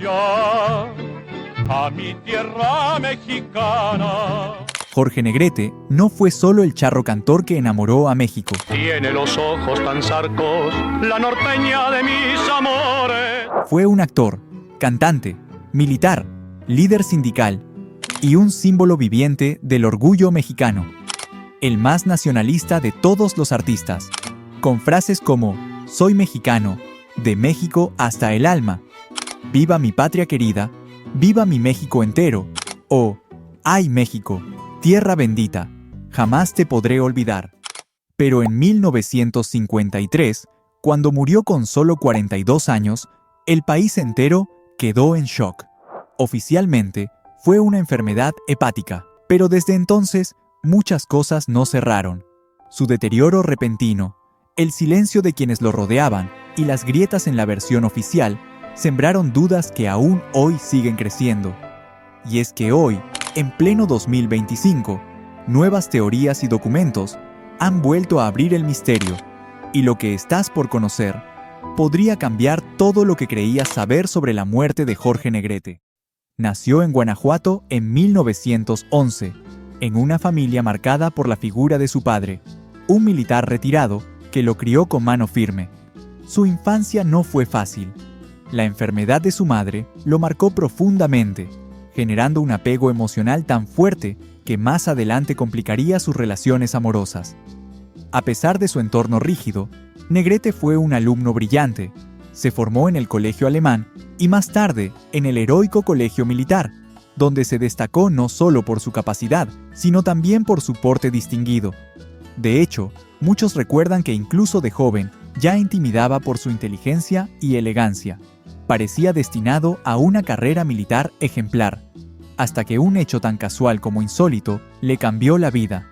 allá, a mi tierra mexicana. Jorge Negrete no fue solo el charro cantor que enamoró a México. Tiene los ojos tan zarcos, la norteña de mis amores. Fue un actor, cantante, militar, líder sindical y un símbolo viviente del orgullo mexicano. El más nacionalista de todos los artistas, con frases como «Soy mexicano, de México hasta el alma», «Viva mi patria querida», «Viva mi México entero» o «Ay México, tierra bendita, jamás te podré olvidar». Pero en 1953, cuando murió con solo 42 años, el país entero quedó en shock. Oficialmente, fue una enfermedad hepática, pero desde entonces muchas cosas no cerraron. Su deterioro repentino, el silencio de quienes lo rodeaban y las grietas en la versión oficial sembraron dudas que aún hoy siguen creciendo. Y es que hoy, en pleno 2025, nuevas teorías y documentos han vuelto a abrir el misterio, y lo que estás por conocer podría cambiar todo lo que creías saber sobre la muerte de Jorge Negrete. Nació en Guanajuato en 1911, en una familia marcada por la figura de su padre, un militar retirado que lo crió con mano firme. Su infancia no fue fácil. La enfermedad de su madre lo marcó profundamente, generando un apego emocional tan fuerte que más adelante complicaría sus relaciones amorosas. A pesar de su entorno rígido, Negrete fue un alumno brillante. Se formó en el colegio alemán y más tarde en el heroico colegio militar, donde se destacó no solo por su capacidad, sino también por su porte distinguido. De hecho, muchos recuerdan que incluso de joven ya intimidaba por su inteligencia y elegancia. Parecía destinado a una carrera militar ejemplar, hasta que un hecho tan casual como insólito le cambió la vida.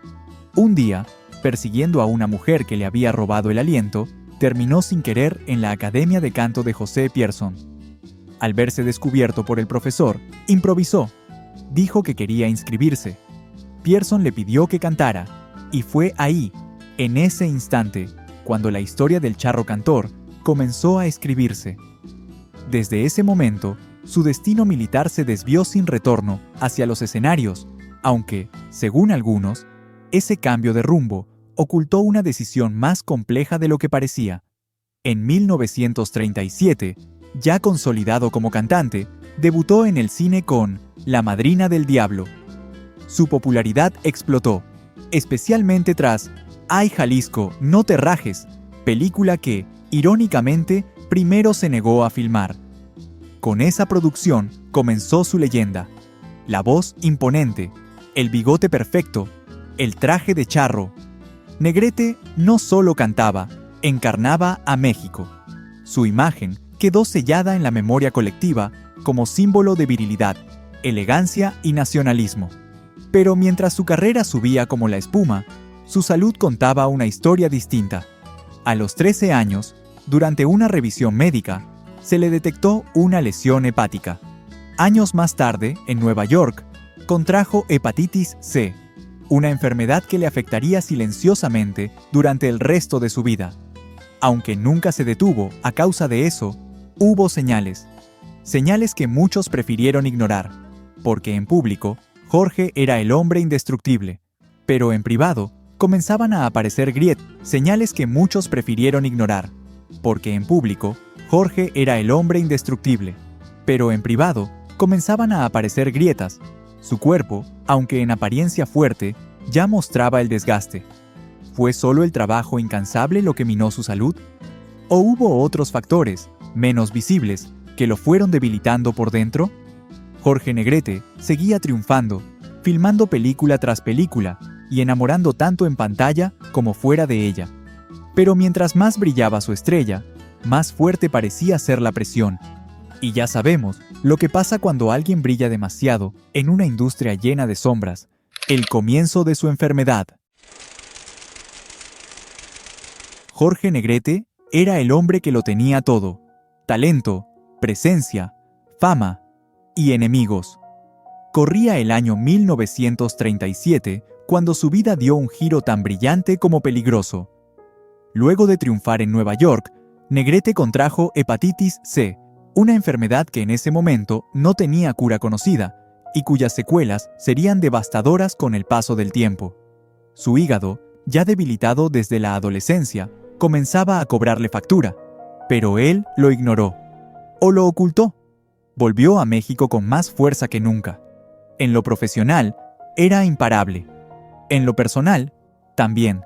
Un día, persiguiendo a una mujer que le había robado el aliento, terminó sin querer en la Academia de Canto de José Pierson. Al verse descubierto por el profesor, improvisó. Dijo que quería inscribirse. Pierson le pidió que cantara, y fue ahí, en ese instante, cuando la historia del charro cantor comenzó a escribirse. Desde ese momento, su destino militar se desvió sin retorno hacia los escenarios, aunque, según algunos, ese cambio de rumbo ocultó una decisión más compleja de lo que parecía. En 1937, ya consolidado como cantante, debutó en el cine con La Madrina del Diablo. Su popularidad explotó, especialmente tras Ay Jalisco, no te rajes, película que, irónicamente, primero se negó a filmar. Con esa producción comenzó su leyenda. La voz imponente, el bigote perfecto, el traje de charro. Negrete no solo cantaba, encarnaba a México. Su imagen quedó sellada en la memoria colectiva como símbolo de virilidad, elegancia y nacionalismo. Pero mientras su carrera subía como la espuma, su salud contaba una historia distinta. A los 13 años, durante una revisión médica, se le detectó una lesión hepática. Años más tarde, en Nueva York, contrajo hepatitis C, una enfermedad que le afectaría silenciosamente durante el resto de su vida. Aunque nunca se detuvo a causa de eso, hubo señales que muchos prefirieron ignorar, porque en público, Jorge era el hombre indestructible, pero en privado, comenzaban a aparecer señales que muchos prefirieron ignorar, porque en público, Jorge era el hombre indestructible, pero en privado, comenzaban a aparecer grietas. Su cuerpo, aunque en apariencia fuerte, ya mostraba el desgaste. ¿Fue solo el trabajo incansable lo que minó su salud? ¿O hubo otros factores, menos visibles, que lo fueron debilitando por dentro? Jorge Negrete seguía triunfando, filmando película tras película y enamorando tanto en pantalla como fuera de ella. Pero mientras más brillaba su estrella, más fuerte parecía ser la presión. Y ya sabemos lo que pasa cuando alguien brilla demasiado en una industria llena de sombras, el comienzo de su enfermedad. Jorge Negrete era el hombre que lo tenía todo: talento, presencia, fama y enemigos. Corría el año 1937 cuando su vida dio un giro tan brillante como peligroso. Luego de triunfar en Nueva York, Negrete contrajo hepatitis C, una enfermedad que en ese momento no tenía cura conocida y cuyas secuelas serían devastadoras con el paso del tiempo. Su hígado, ya debilitado desde la adolescencia, comenzaba a cobrarle factura, pero él lo ignoró o lo ocultó. Volvió a México con más fuerza que nunca. En lo profesional, era imparable. En lo personal, también.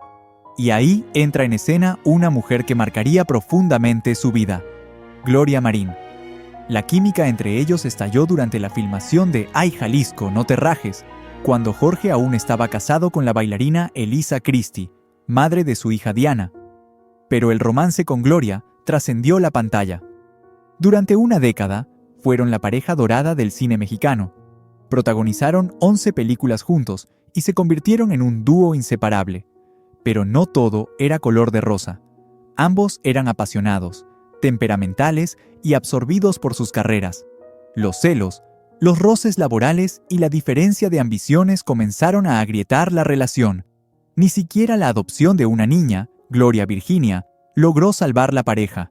Y ahí entra en escena una mujer que marcaría profundamente su vida, Gloria Marín. La química entre ellos estalló durante la filmación de Ay Jalisco, no te rajes, cuando Jorge aún estaba casado con la bailarina Elisa Christie, madre de su hija Diana. Pero el romance con Gloria trascendió la pantalla. Durante una década, fueron la pareja dorada del cine mexicano. Protagonizaron 11 películas juntos y se convirtieron en un dúo inseparable. Pero no todo era color de rosa. Ambos eran apasionados, temperamentales y absorbidos por sus carreras. Los celos, los roces laborales y la diferencia de ambiciones comenzaron a agrietar la relación. Ni siquiera la adopción de una niña, Gloria Virginia, logró salvar la pareja.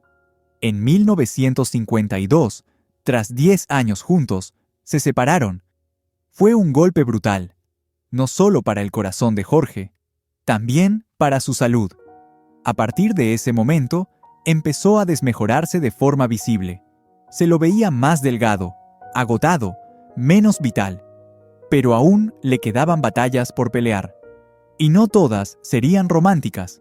En 1952, tras 10 años juntos, se separaron. Fue un golpe brutal, no solo para el corazón de Jorge, también para su salud. A partir de ese momento, empezó a desmejorarse de forma visible. Se lo veía más delgado, agotado, menos vital. Pero aún le quedaban batallas por pelear. Y no todas serían románticas.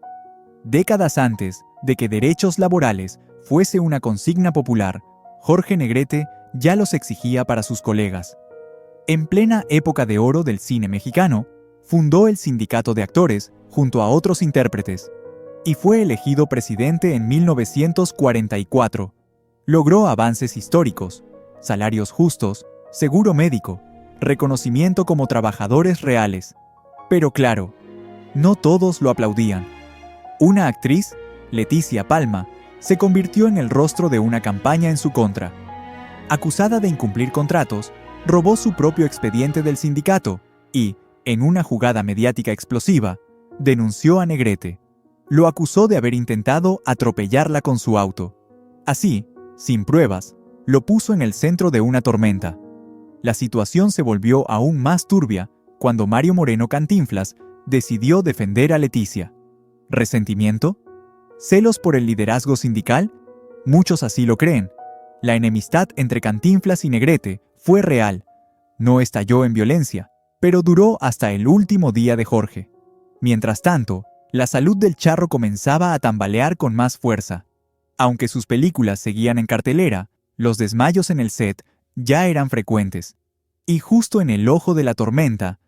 Décadas antes de que derechos laborales fuese una consigna popular, Jorge Negrete ya los exigía para sus colegas. En plena época de oro del cine mexicano, fundó el Sindicato de Actores junto a otros intérpretes y fue elegido presidente en 1944. Logró avances históricos, salarios justos, seguro médico, reconocimiento como trabajadores reales. Pero claro, no todos lo aplaudían. Una actriz, Leticia Palma, se convirtió en el rostro de una campaña en su contra. Acusada de incumplir contratos, robó su propio expediente del sindicato y, en una jugada mediática explosiva, denunció a Negrete. Lo acusó de haber intentado atropellarla con su auto. Así, sin pruebas, lo puso en el centro de una tormenta. La situación se volvió aún más turbia cuando Mario Moreno Cantinflas decidió defender a Leticia. ¿Resentimiento? ¿Celos por el liderazgo sindical? Muchos así lo creen. La enemistad entre Cantinflas y Negrete fue real. No estalló en violencia, pero duró hasta el último día de Jorge. Mientras tanto, la salud del charro comenzaba a tambalear con más fuerza. Aunque sus películas seguían en cartelera, los desmayos en el set ya eran frecuentes. Y justo en el ojo de la tormenta,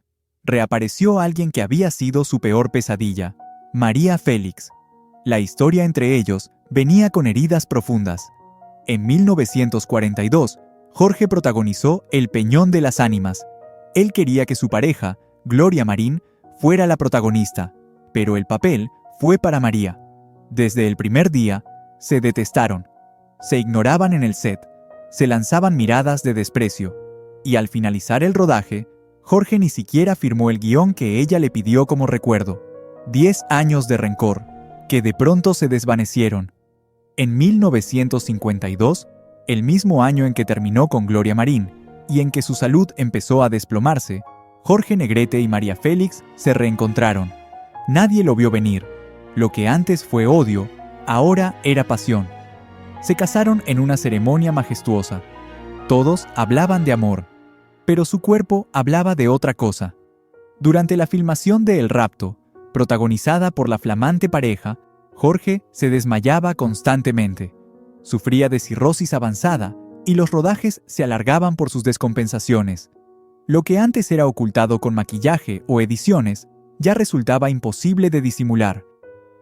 reapareció alguien que había sido su peor pesadilla, María Félix. La historia entre ellos venía con heridas profundas. En 1942, Jorge protagonizó El Peñón de las Ánimas. Él quería que su pareja, Gloria Marín, fuera la protagonista, pero el papel fue para María. Desde el primer día, se detestaron, se ignoraban en el set, se lanzaban miradas de desprecio, y al finalizar el rodaje, Jorge ni siquiera firmó el guión que ella le pidió como recuerdo. 10 años de rencor, que de pronto se desvanecieron. En 1952, el mismo año en que terminó con Gloria Marín y en que su salud empezó a desplomarse, Jorge Negrete y María Félix se reencontraron. Nadie lo vio venir. Lo que antes fue odio, ahora era pasión. Se casaron en una ceremonia majestuosa. Todos hablaban de amor, pero su cuerpo hablaba de otra cosa. Durante la filmación de El Rapto, protagonizada por la flamante pareja, Jorge se desmayaba constantemente. Sufría de cirrosis avanzada y los rodajes se alargaban por sus descompensaciones. Lo que antes era ocultado con maquillaje o ediciones, ya resultaba imposible de disimular.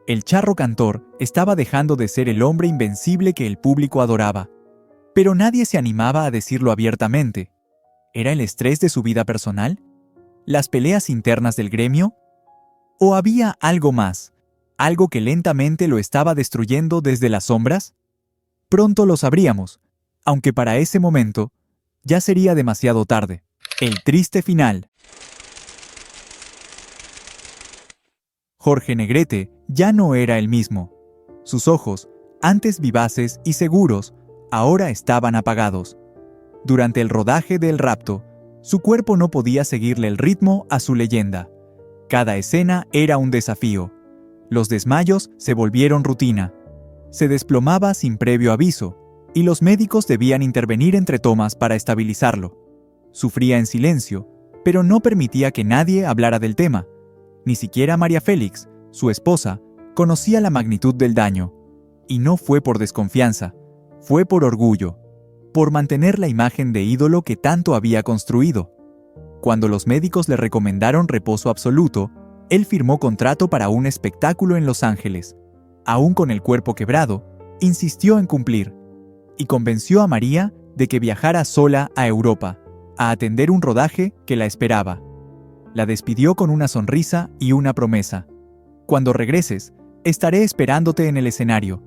El charro cantor estaba dejando de ser el hombre invencible que el público adoraba. Pero nadie se animaba a decirlo abiertamente. ¿Era el estrés de su vida personal? ¿Las peleas internas del gremio? ¿O había algo más? ¿Algo que lentamente lo estaba destruyendo desde las sombras? Pronto lo sabríamos, aunque para ese momento ya sería demasiado tarde. El triste final. Jorge Negrete ya no era el mismo. Sus ojos, antes vivaces y seguros, ahora estaban apagados. Durante el rodaje de El rapto, su cuerpo no podía seguirle el ritmo a su leyenda. Cada escena era un desafío. Los desmayos se volvieron rutina. Se desplomaba sin previo aviso, y los médicos debían intervenir entre tomas para estabilizarlo. Sufría en silencio, pero no permitía que nadie hablara del tema. Ni siquiera María Félix, su esposa, conocía la magnitud del daño. Y no fue por desconfianza, fue por orgullo, por mantener la imagen de ídolo que tanto había construido. Cuando los médicos le recomendaron reposo absoluto, él firmó contrato para un espectáculo en Los Ángeles. Aún con el cuerpo quebrado, insistió en cumplir, y convenció a María de que viajara sola a Europa, a atender un rodaje que la esperaba. La despidió con una sonrisa y una promesa. Cuando regreses, estaré esperándote en el escenario.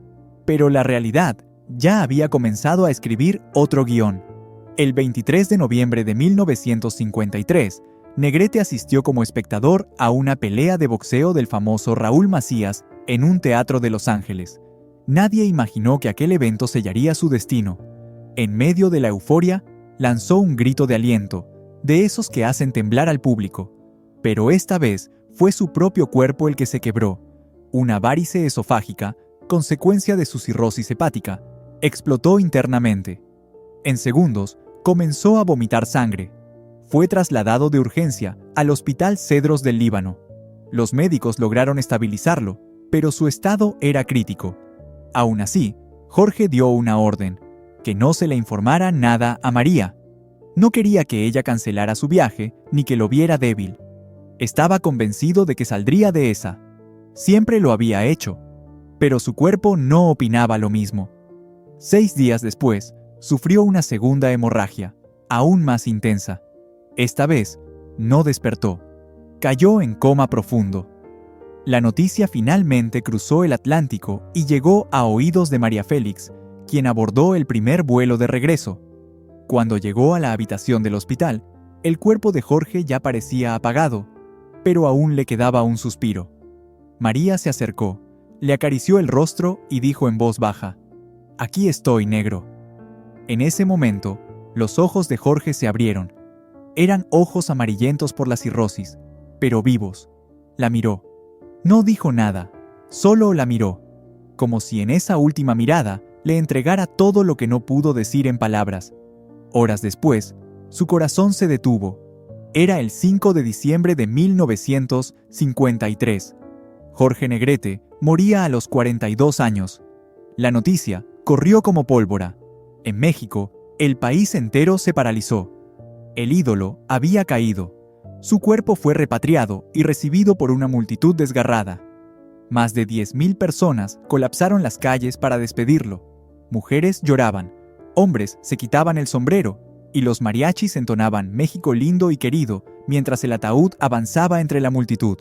Pero la realidad ya había comenzado a escribir otro guión. El 23 de noviembre de 1953, Negrete asistió como espectador a una pelea de boxeo del famoso Raúl Macías en un teatro de Los Ángeles. Nadie imaginó que aquel evento sellaría su destino. En medio de la euforia, lanzó un grito de aliento, de esos que hacen temblar al público. Pero esta vez fue su propio cuerpo el que se quebró. Una varice esofágica, consecuencia de su cirrosis hepática, explotó internamente. En segundos, comenzó a vomitar sangre. Fue trasladado de urgencia al Hospital Cedros del Líbano. Los médicos lograron estabilizarlo, pero su estado era crítico. Aún así, Jorge dio una orden: que no se le informara nada a María. No quería que ella cancelara su viaje ni que lo viera débil. Estaba convencido de que saldría de esa. Siempre lo había hecho, pero su cuerpo no opinaba lo mismo. 6 días después, sufrió una segunda hemorragia, aún más intensa. Esta vez, no despertó. Cayó en coma profundo. La noticia finalmente cruzó el Atlántico y llegó a oídos de María Félix, quien abordó el primer vuelo de regreso. Cuando llegó a la habitación del hospital, el cuerpo de Jorge ya parecía apagado, pero aún le quedaba un suspiro. María se acercó, le acarició el rostro y dijo en voz baja: «Aquí estoy, negro». En ese momento, los ojos de Jorge se abrieron. Eran ojos amarillentos por la cirrosis, pero vivos. La miró. No dijo nada, solo la miró, como si en esa última mirada le entregara todo lo que no pudo decir en palabras. Horas después, su corazón se detuvo. Era el 5 de diciembre de 1953. Jorge Negrete moría a los 42 años. La noticia corrió como pólvora. En México, el país entero se paralizó. El ídolo había caído. Su cuerpo fue repatriado y recibido por una multitud desgarrada. Más de 10,000 personas colapsaron las calles para despedirlo. Mujeres lloraban, hombres se quitaban el sombrero y los mariachis entonaban «México lindo y querido» mientras el ataúd avanzaba entre la multitud.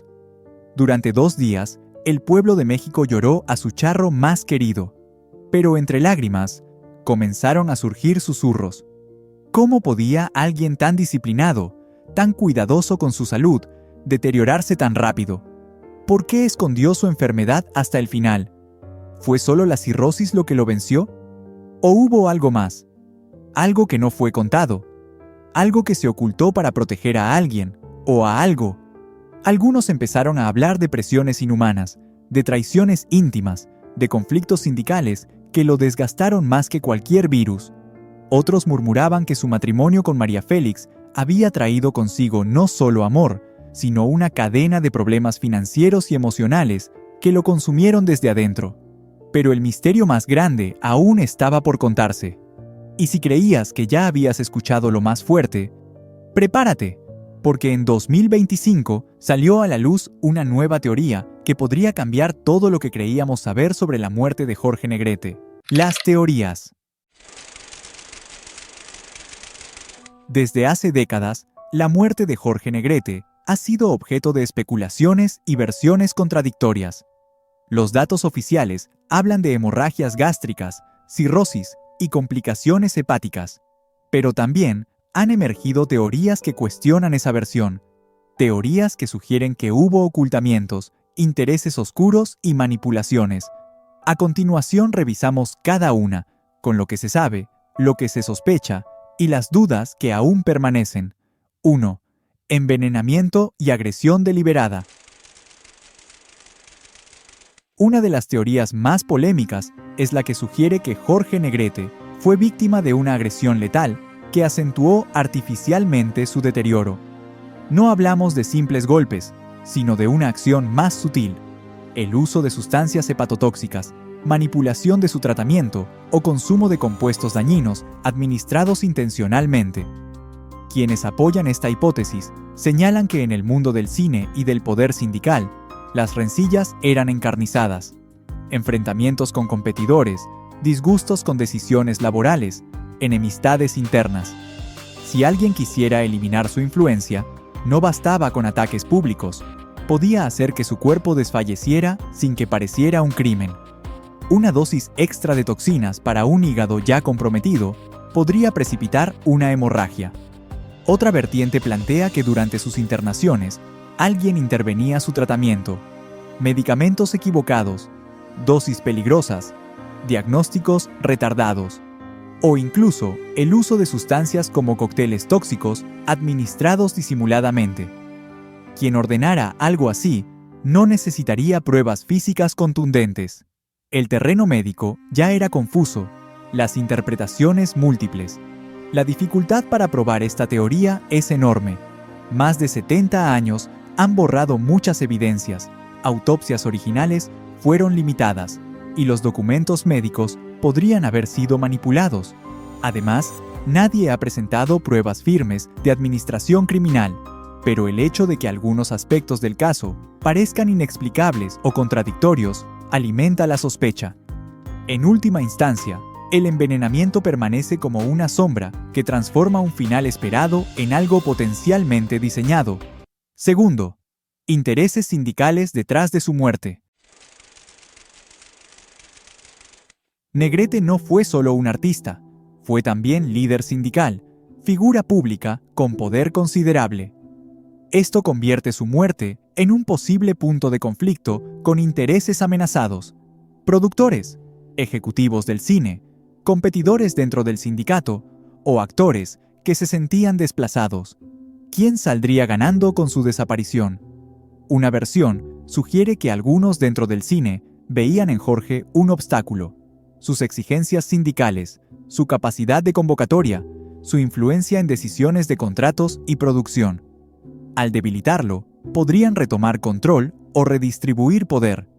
Durante 2 días, el pueblo de México lloró a su charro más querido. Pero entre lágrimas, comenzaron a surgir susurros. ¿Cómo podía alguien tan disciplinado, tan cuidadoso con su salud, deteriorarse tan rápido? ¿Por qué escondió su enfermedad hasta el final? ¿Fue solo la cirrosis lo que lo venció? ¿O hubo algo más? Algo que no fue contado. Algo que se ocultó para proteger a alguien, o a algo. Algunos empezaron a hablar de presiones inhumanas, de traiciones íntimas, de conflictos sindicales que lo desgastaron más que cualquier virus. Otros murmuraban que su matrimonio con María Félix había traído consigo no solo amor, sino una cadena de problemas financieros y emocionales que lo consumieron desde adentro. Pero el misterio más grande aún estaba por contarse. Y si creías que ya habías escuchado lo más fuerte, prepárate, porque en 2025 salió a la luz una nueva teoría que podría cambiar todo lo que creíamos saber sobre la muerte de Jorge Negrete. Las teorías. Desde hace décadas, la muerte de Jorge Negrete ha sido objeto de especulaciones y versiones contradictorias. Los datos oficiales hablan de hemorragias gástricas, cirrosis y complicaciones hepáticas, pero también han emergido teorías que cuestionan esa versión, teorías que sugieren que hubo ocultamientos, intereses oscuros y manipulaciones. A continuación revisamos cada una, con lo que se sabe, lo que se sospecha y las dudas que aún permanecen. 1. Envenenamiento y agresión deliberada. Una de las teorías más polémicas es la que sugiere que Jorge Negrete fue víctima de una agresión letal que acentuó artificialmente su deterioro. No hablamos de simples golpes, sino de una acción más sutil: el uso de sustancias hepatotóxicas, manipulación de su tratamiento o consumo de compuestos dañinos administrados intencionalmente. Quienes apoyan esta hipótesis señalan que en el mundo del cine y del poder sindical, las rencillas eran encarnizadas. Enfrentamientos con competidores, disgustos con decisiones laborales, enemistades internas. Si alguien quisiera eliminar su influencia, no bastaba con ataques públicos, podía hacer que su cuerpo desfalleciera sin que pareciera un crimen. Una dosis extra de toxinas para un hígado ya comprometido podría precipitar una hemorragia. Otra vertiente plantea que durante sus internaciones, alguien intervenía su tratamiento. Medicamentos equivocados, dosis peligrosas, diagnósticos retardados, o incluso el uso de sustancias como cócteles tóxicos administrados disimuladamente. Quien ordenara algo así no necesitaría pruebas físicas contundentes. El terreno médico ya era confuso, las interpretaciones múltiples. La dificultad para probar esta teoría es enorme. Más de 70 años han borrado muchas evidencias, autopsias originales fueron limitadas, y los documentos médicos podrían haber sido manipulados. Además, nadie ha presentado pruebas firmes de administración criminal, pero el hecho de que algunos aspectos del caso parezcan inexplicables o contradictorios alimenta la sospecha. En última instancia, el envenenamiento permanece como una sombra que transforma un final esperado en algo potencialmente diseñado. Segundo, intereses sindicales detrás de su muerte. Negrete no fue solo un artista, fue también líder sindical, figura pública con poder considerable. Esto convierte su muerte en un posible punto de conflicto con intereses amenazados: productores, ejecutivos del cine, competidores dentro del sindicato o actores que se sentían desplazados. ¿Quién saldría ganando con su desaparición? Una versión sugiere que algunos dentro del cine veían en Jorge un obstáculo: sus exigencias sindicales, su capacidad de convocatoria, su influencia en decisiones de contratos y producción. Al debilitarlo, podrían retomar control o redistribuir poder.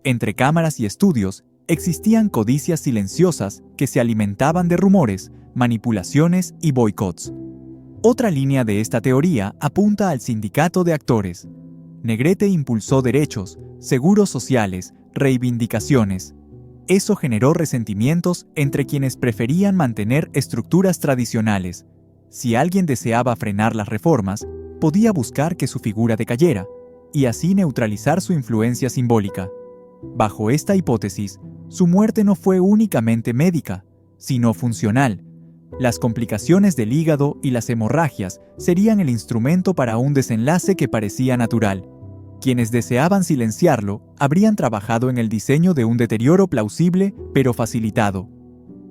Entre cámaras y estudios existían codicias silenciosas que se alimentaban de rumores, manipulaciones y boicots. Otra línea de esta teoría apunta al sindicato de actores. Negrete impulsó derechos, seguros sociales, reivindicaciones. Eso generó resentimientos entre quienes preferían mantener estructuras tradicionales. Si alguien deseaba frenar las reformas, podía buscar que su figura decayera y así neutralizar su influencia simbólica. Bajo esta hipótesis, su muerte no fue únicamente médica, sino funcional. Las complicaciones del hígado y las hemorragias serían el instrumento para un desenlace que parecía natural. Quienes deseaban silenciarlo habrían trabajado en el diseño de un deterioro plausible pero facilitado.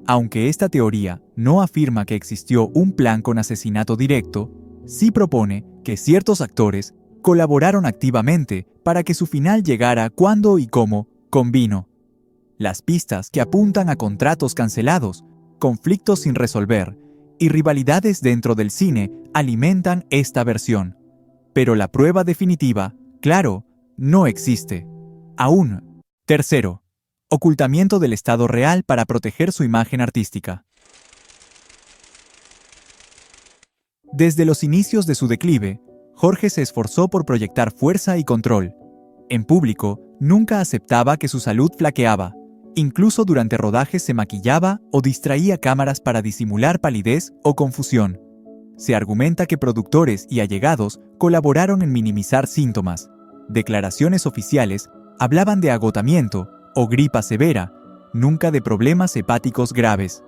Aunque esta teoría no afirma que existió un plan con asesinato directo, sí propone que ciertos actores colaboraron activamente para que su final llegara cuando y cómo convino. Las pistas que apuntan a contratos cancelados, conflictos sin resolver y rivalidades dentro del cine alimentan esta versión. Pero la prueba definitiva, claro, no existe. Aún. Tercero, ocultamiento del estado real para proteger su imagen artística. Desde los inicios de su declive, Jorge se esforzó por proyectar fuerza y control. En público, nunca aceptaba que su salud flaqueaba. Incluso durante rodajes se maquillaba o distraía cámaras para disimular palidez o confusión. Se argumenta que productores y allegados colaboraron en minimizar síntomas. Declaraciones oficiales hablaban de agotamiento o gripa severa, nunca de problemas hepáticos graves.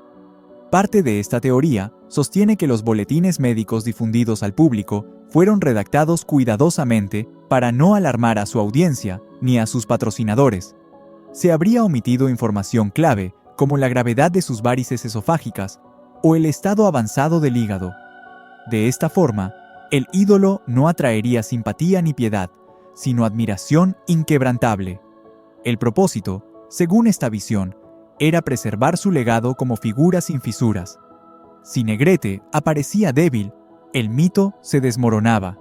Parte de esta teoría sostiene que los boletines médicos difundidos al público fueron redactados cuidadosamente para no alarmar a su audiencia ni a sus patrocinadores. Se habría omitido información clave como la gravedad de sus varices esofágicas o el estado avanzado del hígado. De esta forma, el ídolo no atraería simpatía ni piedad, sino admiración inquebrantable. El propósito, según esta visión, era preservar su legado como figura sin fisuras. Si Negrete aparecía débil, el mito se desmoronaba.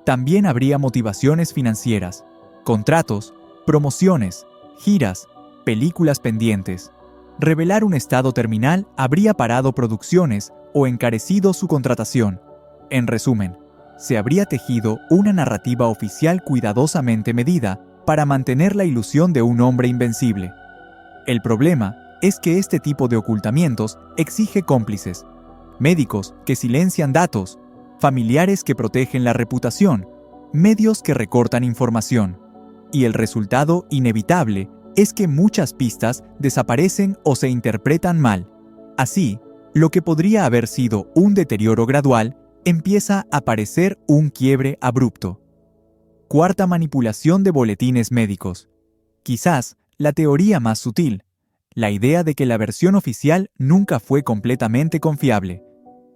También habría motivaciones financieras, contratos, promociones, giras, películas pendientes. Revelar un estado terminal habría parado producciones o encarecido su contratación. En resumen, se habría tejido una narrativa oficial cuidadosamente medida para mantener la ilusión de un hombre invencible. El problema es que este tipo de ocultamientos exige cómplices, médicos que silencian datos, familiares que protegen la reputación, medios que recortan información. Y el resultado inevitable es que muchas pistas desaparecen o se interpretan mal. Así, lo que podría haber sido un deterioro gradual empieza a parecer un quiebre abrupto. Cuarta manipulación de boletines médicos. Quizás la teoría más sutil, la idea de que la versión oficial nunca fue completamente confiable,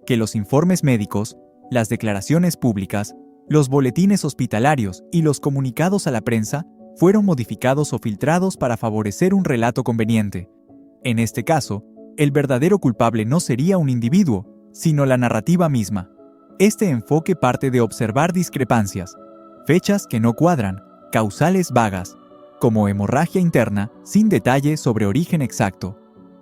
que los informes médicos, las declaraciones públicas, los boletines hospitalarios y los comunicados a la prensa fueron modificados o filtrados para favorecer un relato conveniente. En este caso, el verdadero culpable no sería un individuo, sino la narrativa misma. Este enfoque parte de observar discrepancias, fechas que no cuadran, causales vagas, como hemorragia interna sin detalle sobre origen exacto,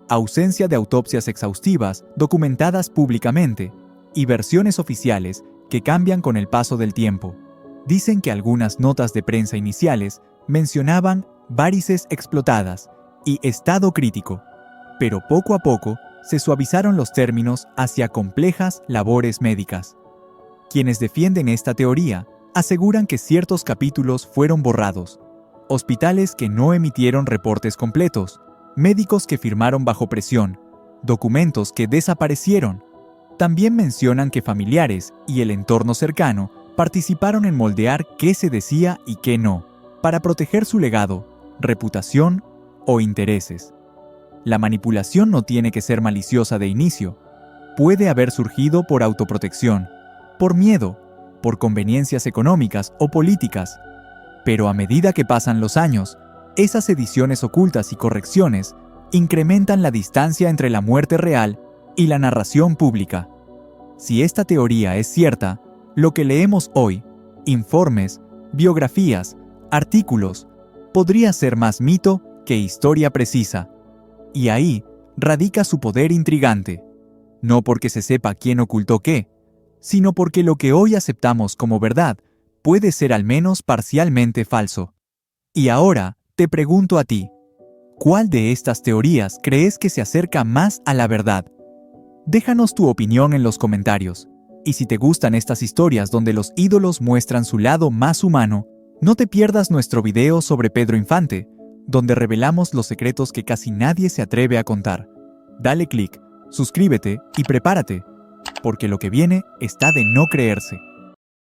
ausencia de autopsias exhaustivas documentadas públicamente y versiones oficiales que cambian con el paso del tiempo. Dicen que algunas notas de prensa iniciales mencionaban varices explotadas y estado crítico, pero poco a poco se suavizaron los términos hacia complejas labores médicas. Quienes defienden esta teoría aseguran que ciertos capítulos fueron borrados, hospitales que no emitieron reportes completos, médicos que firmaron bajo presión, documentos que desaparecieron. También mencionan que familiares y el entorno cercano participaron en moldear qué se decía y qué no, para proteger su legado, reputación o intereses. La manipulación no tiene que ser maliciosa de inicio. Puede haber surgido por autoprotección, por miedo, por conveniencias económicas o políticas. Pero a medida que pasan los años, esas ediciones ocultas y correcciones incrementan la distancia entre la muerte real y la narración pública. Si esta teoría es cierta, lo que leemos hoy, informes, biografías, artículos, podría ser más mito que historia precisa. Y ahí radica su poder intrigante. No porque se sepa quién ocultó qué, sino porque lo que hoy aceptamos como verdad puede ser al menos parcialmente falso. Y ahora te pregunto a ti, ¿cuál de estas teorías crees que se acerca más a la verdad? Déjanos tu opinión en los comentarios. Y si te gustan estas historias donde los ídolos muestran su lado más humano, no te pierdas nuestro video sobre Pedro Infante, donde revelamos los secretos que casi nadie se atreve a contar. Dale click, suscríbete y prepárate, porque lo que viene está de no creerse.